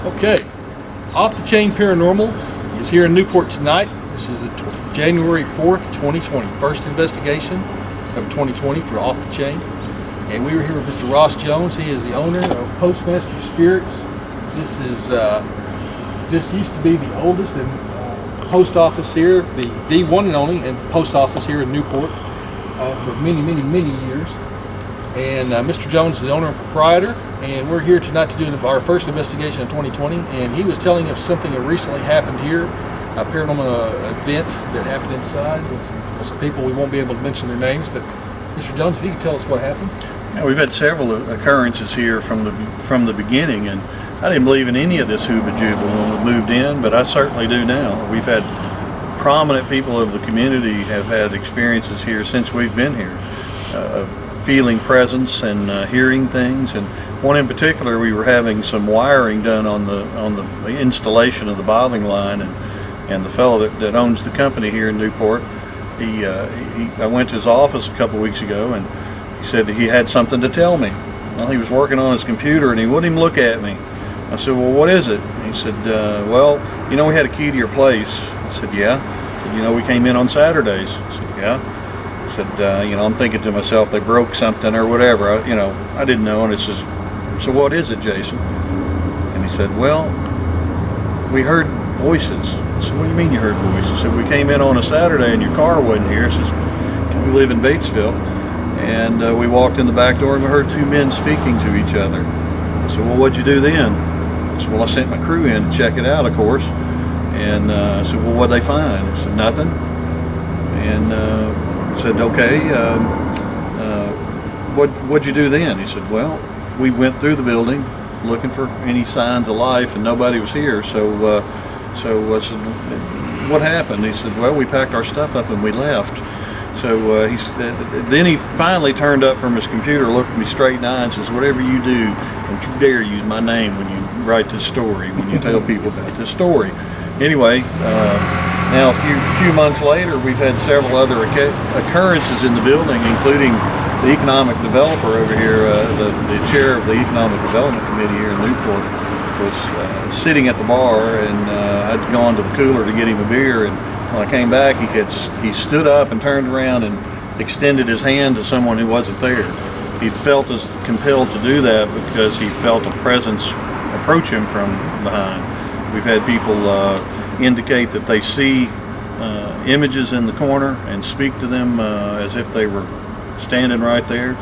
Okay, Off the Chain Paranormal is here in Newport tonight. This is January 4th, 2020, first investigation of 2020 for Off the Chain. And we were here with Mr. Ross Jones. He is the owner of Postmaster Spirits. This used to be the oldest and post office here, the one and only and post office here in Newport for many years. And Mr. Jones is the owner and proprietor, and we're here tonight to do our first investigation of 2020. And he was telling us something that recently happened here, a paranormal event that happened inside with some people. We won't be able to mention their names, but Mr. Jones, if you could tell us what happened. Yeah, we've had several occurrences here from the beginning, and I didn't believe in any of this hooba-jooba when we moved in, but I certainly do now. We've had prominent people of the community have had experiences here since we've been here of feeling presence and hearing things. And one in particular, we were having some wiring done on the installation of the bottling line, and the fellow that owns the company here in Newport, I went to his office a couple of weeks ago, and he said that he had something to tell me. Well, he was working on his computer, and he wouldn't even look at me. I said, well, what is it? He said, well, you know, we had a key to your place. I said, yeah. He said, you know, we came in on Saturdays. I said, yeah. I said, you know, I'm thinking to myself, they broke something or whatever. I didn't know. And it says, so what is it, Jason? And he said, well, we heard voices. I said, what do you mean you heard voices? He said, we came in on a Saturday and your car wasn't here. He says, we live in Batesville. And we walked in the back door and we heard two men speaking to each other. I said, well, what'd you do then? I said, well, I sent my crew in to check it out, of course. And I said, well, what'd they find? I said, nothing. And I said, okay, what'd you do then? He said, well, we went through the building looking for any signs of life, and nobody was here. So I said, what happened? He said, well, we packed our stuff up and we left. So he said, then he finally turned up from his computer, looked at me straight in the eye and says, whatever you do, don't you dare use my name when you write this story, when you tell people about this story. Anyway, now a few months later, we've had several other occurrences in the building, including the economic developer over here, the chair of the Economic Development Committee here in Newport, was sitting at the bar, and I'd gone to the cooler to get him a beer, and when I came back, he stood up and turned around and extended his hand to someone who wasn't there. He felt as compelled to do that because he felt a presence approach him from behind. We've had people indicate that they see images in the corner and speak to them as if they were standing right there.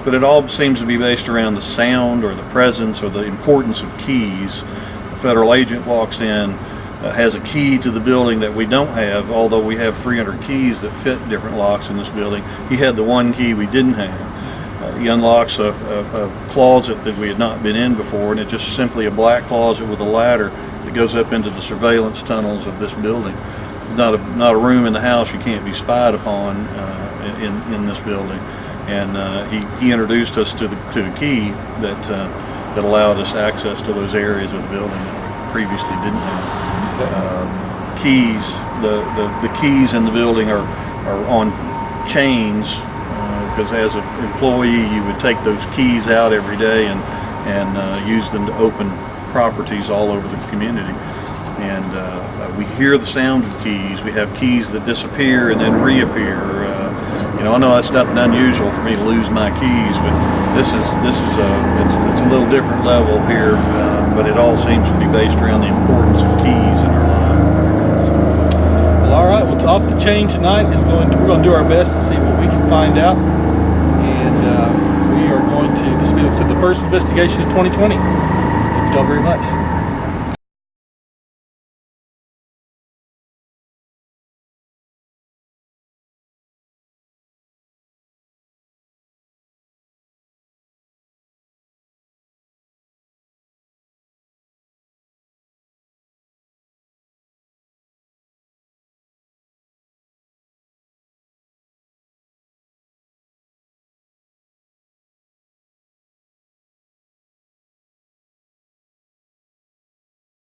But it all seems to be based around the sound or the presence or the importance of keys. A federal agent walks in, has a key to the building that we don't have, although we have 300 keys that fit different locks in this building. He had the one key we didn't have. He unlocks a closet that we had not been in before, and it's just simply a black closet with a ladder that goes up into the surveillance tunnels of this building. Not a room in the house you can't be spied upon in this building. And he introduced us to the key that allowed us access to those areas of the building that we previously didn't have. Keys, the keys in the building are on chains, because as an employee you would take those keys out every day and use them to open properties all over the community. And we hear the sound of keys. We have keys that disappear and then reappear. I know that's nothing unusual for me to lose my keys, but this is it's a little different level here. But it all seems to be based around the importance of keys in our life. Well, all right. Well, Off the Chain tonight we're going to do our best to see what we can find out, and we are going to. This will be the first investigation of 2020. Thank you all very much.